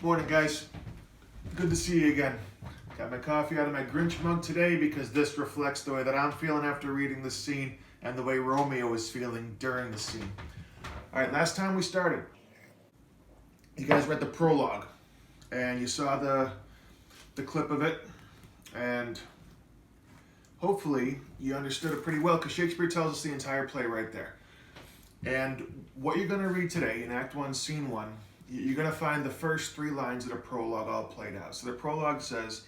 Morning, guys. Good to see you again. Got my coffee out of my Grinch mug today because this reflects the way that I'm feeling after reading this scene and the way Romeo is feeling during the scene. All right, last time we started, you guys read the prologue and you saw the clip of it, and hopefully you understood it pretty well because Shakespeare tells us the entire play right there. And what you're going to read today in Act 1, Scene 1, you're going to find the first three lines of the prologue all played out. So the prologue says,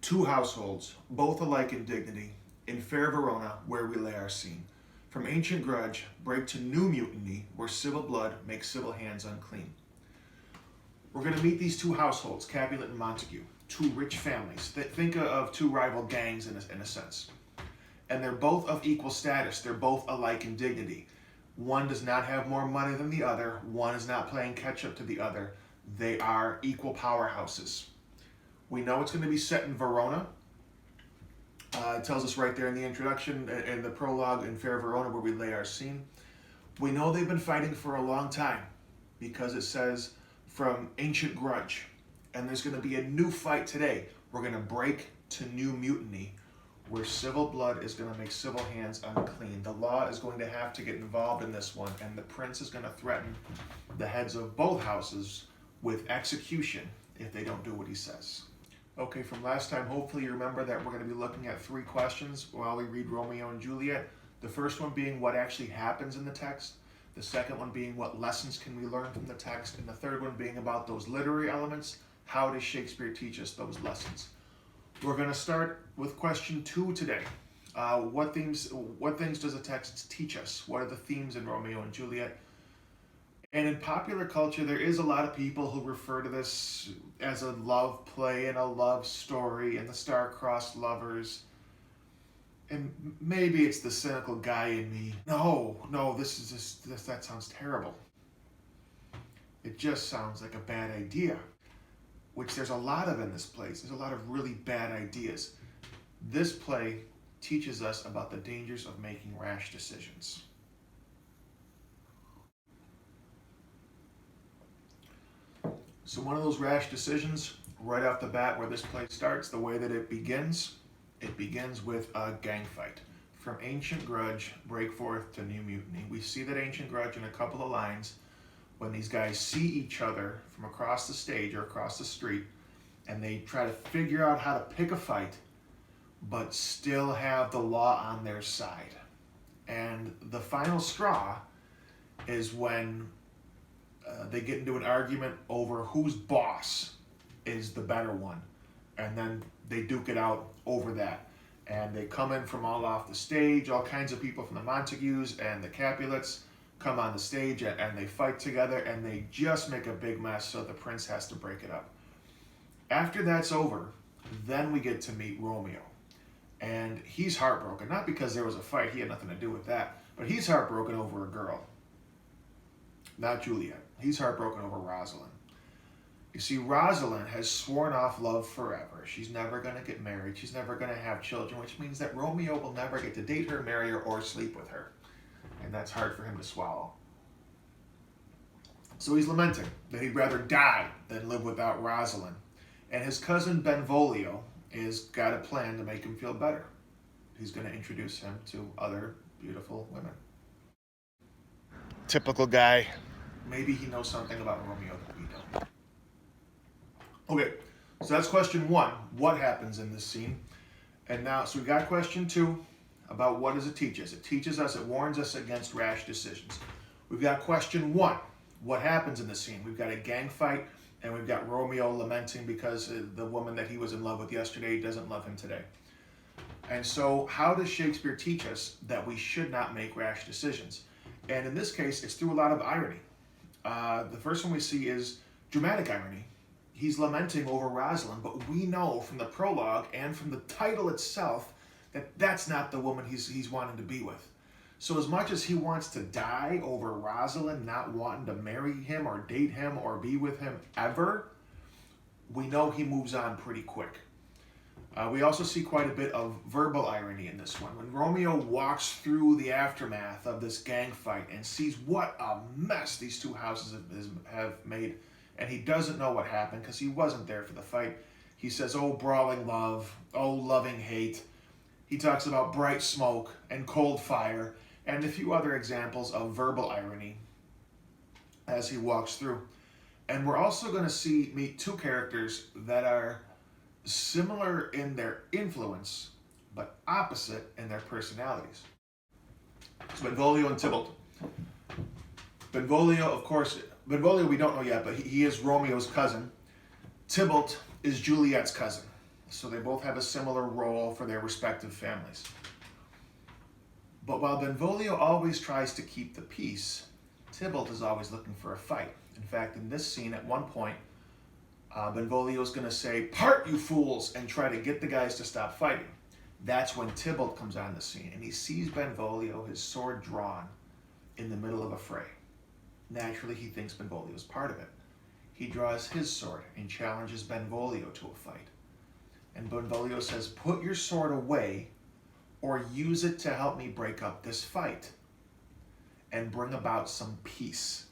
two households, both alike in dignity, in fair Verona, where we lay our scene. From ancient grudge, break to new mutiny, where civil blood makes civil hands unclean. We're going to meet these two households, Capulet and Montague, two rich families. Think of two rival gangs in a sense. And they're both of equal status. They're both alike in dignity. One does not have more money than the other. One is not playing catch up to the other. They are equal powerhouses. We know it's going to be set in Verona. It tells us right there in the introduction, in the prologue, in fair Verona, where we lay our scene. We know they've been fighting for a long time because it says from ancient grudge. And there's going to be a new fight today. We're going to break to new mutiny, where civil blood is going to make civil hands unclean. The law is going to have to get involved in this one, and the prince is going to threaten the heads of both houses with execution if they don't do what he says. Okay, from last time, hopefully you remember that we're going to be looking at three questions while we read Romeo and Juliet. The first one being what actually happens in the text. The second one being what lessons can we learn from the text. And the third one being about those literary elements. How does Shakespeare teach us those lessons? We're going to start with question 2 today. What things does the text teach us? What are the themes in Romeo and Juliet? And in popular culture, there is a lot of people who refer to this as a love play and a love story and the star-crossed lovers. And maybe it's the cynical guy in me. No, that sounds terrible. It just sounds like a bad idea, which there's a lot of in this place. There's a lot of really bad ideas. This play teaches us about the dangers of making rash decisions. So one of those rash decisions, right off the bat where this play starts, the way that it begins with a gang fight. From ancient grudge, break forth to new mutiny. We see that ancient grudge in a couple of lines when these guys see each other from across the stage or across the street, and they try to figure out how to pick a fight, but still have the law on their side. And the final straw is when they get into an argument over whose boss is the better one. And then they duke it out over that. And they come in from all off the stage, all kinds of people from the Montagues and the Capulets come on the stage and they fight together, and they just make a big mess, so the prince has to break it up. After that's over, then we get to meet Romeo. And he's heartbroken, not because there was a fight, he had nothing to do with that, but he's heartbroken over a girl. Not Juliet. He's heartbroken over Rosalind. You see, Rosalind has sworn off love forever. She's never going to get married. She's never going to have children, which means that Romeo will never get to date her, marry her, or sleep with her. And that's hard for him to swallow. So he's lamenting that he'd rather die than live without Rosalind. And his cousin Benvolio has got a plan to make him feel better. He's going to introduce him to other beautiful women. Typical guy. Maybe he knows something about Romeo that we don't. Okay, so that's question 1. What happens in this scene? And now, so we got question 2 about what does it teach us? It teaches us, it warns us against rash decisions. We've got question 1. What happens in this scene? We've got a gang fight, and we've got Romeo lamenting because the woman that he was in love with yesterday doesn't love him today. And so how does Shakespeare teach us that we should not make rash decisions? And in this case, it's through a lot of irony. The first one we see is dramatic irony. He's lamenting over Rosalind, but we know from the prologue and from the title itself that that's not the woman he's wanting to be with. So as much as he wants to die over Rosalind not wanting to marry him or date him or be with him ever, we know he moves on pretty quick. We also see quite a bit of verbal irony in this one. When Romeo walks through the aftermath of this gang fight and sees what a mess these two houses have made and he doesn't know what happened because he wasn't there for the fight. He says, "Oh, brawling love, oh, loving hate." He talks about bright smoke and cold fire and a few other examples of verbal irony as he walks through. And we're also going to meet two characters that are similar in their influence, but opposite in their personalities. It's Benvolio and Tybalt. Benvolio, of course, Benvolio we don't know yet, but he is Romeo's cousin. Tybalt is Juliet's cousin. So they both have a similar role for their respective families. But while Benvolio always tries to keep the peace, Tybalt is always looking for a fight. In fact, in this scene, at one point, Benvolio is going to say, "Part, you fools," and try to get the guys to stop fighting. That's when Tybalt comes on the scene, and he sees Benvolio, his sword drawn, in the middle of a fray. Naturally, he thinks Benvolio is part of it. He draws his sword and challenges Benvolio to a fight. And Benvolio says, "Put your sword away or use it to help me break up this fight and bring about some peace."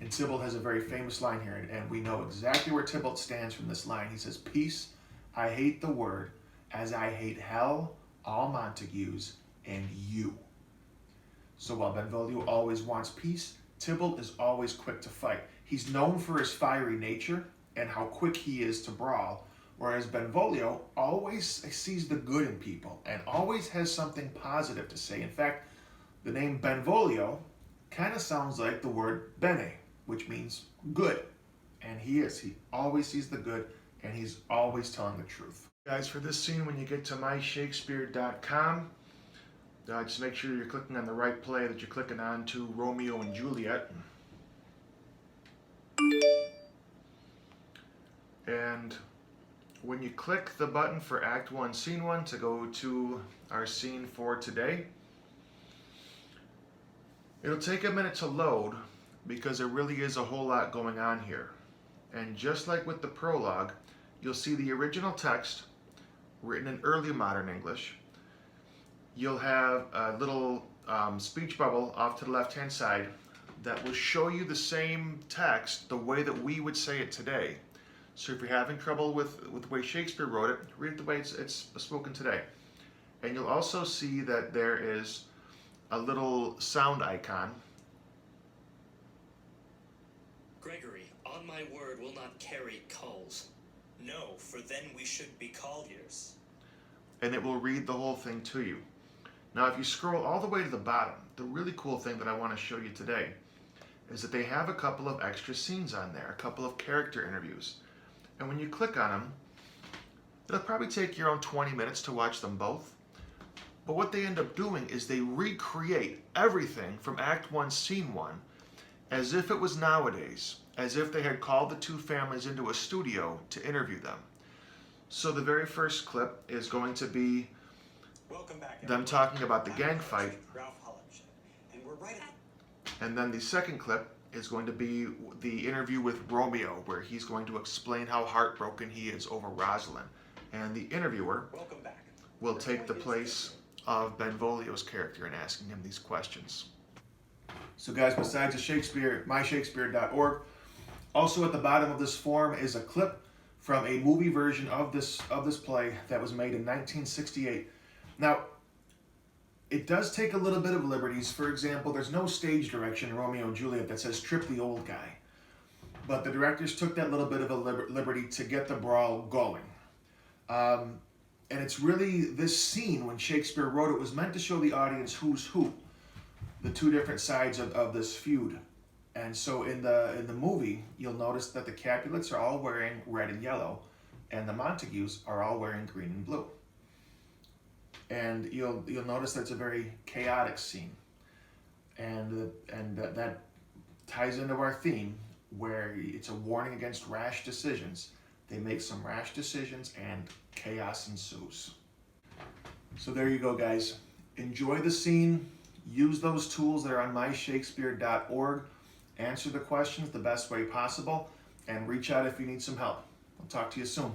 And Tybalt has a very famous line here, and we know exactly where Tybalt stands from this line. He says, "Peace, I hate the word, as I hate hell, all Montagues, and you." So while Benvolio always wants peace, Tybalt is always quick to fight. He's known for his fiery nature and how quick he is to brawl, whereas Benvolio always sees the good in people and always has something positive to say. In fact, the name Benvolio kind of sounds like the word bene, which means good. And he always sees the good, and he's always telling the truth. Guys, for this scene, when you get to myshakespeare.com, just make sure you're clicking on the right play, that you're clicking on to Romeo and Juliet. And when you click the button for Act 1, Scene 1 to go to our scene for today, it'll take a minute to load because there really is a whole lot going on here. And just like with the prologue, you'll see the original text written in early modern English. You'll have a little speech bubble off to the left-hand side that will show you the same text the way that we would say it today. So if you're having trouble with the way Shakespeare wrote it, read it the way it's spoken today. And you'll also see that there is a little sound icon. "Gregory, on my word, will not carry culls. No, for then we should be colliers." And it will read the whole thing to you. Now, if you scroll all the way to the bottom, the really cool thing that I want to show you today is that they have a couple of extra scenes on there, a couple of character interviews. And when you click on them, it'll probably take you around 20 minutes to watch them both. But what they end up doing is they recreate everything from Act 1, Scene 1 as if it was nowadays, as if they had called the two families into a studio to interview them. So the very first clip is going to be them talking about the gang fight. And then the second clip is going to be the interview with Romeo, where he's going to explain how heartbroken he is over Rosalind. And the interviewer will take the place of Benvolio's character in asking him these questions. So guys, besides the Shakespeare, myshakespeare.org, also at the bottom of this form is a clip from a movie version of this play that was made in 1968. Now, it does take a little bit of liberties. For example, there's no stage direction in Romeo and Juliet that says "trip the old guy." But the directors took that little bit of a liberty to get the brawl going. And it's really this scene, when Shakespeare wrote it, was meant to show the audience who's who, the two different sides of this feud. And so in the movie, you'll notice that the Capulets are all wearing red and yellow, and the Montagues are all wearing green and blue. And you'll notice that it's a very chaotic scene, and that ties into our theme, where it's a warning against rash decisions. They make some rash decisions, and chaos ensues. So there you go, guys. Enjoy the scene. Use those tools that are on myshakespeare.org. Answer the questions the best way possible, and reach out if you need some help. I'll talk to you soon.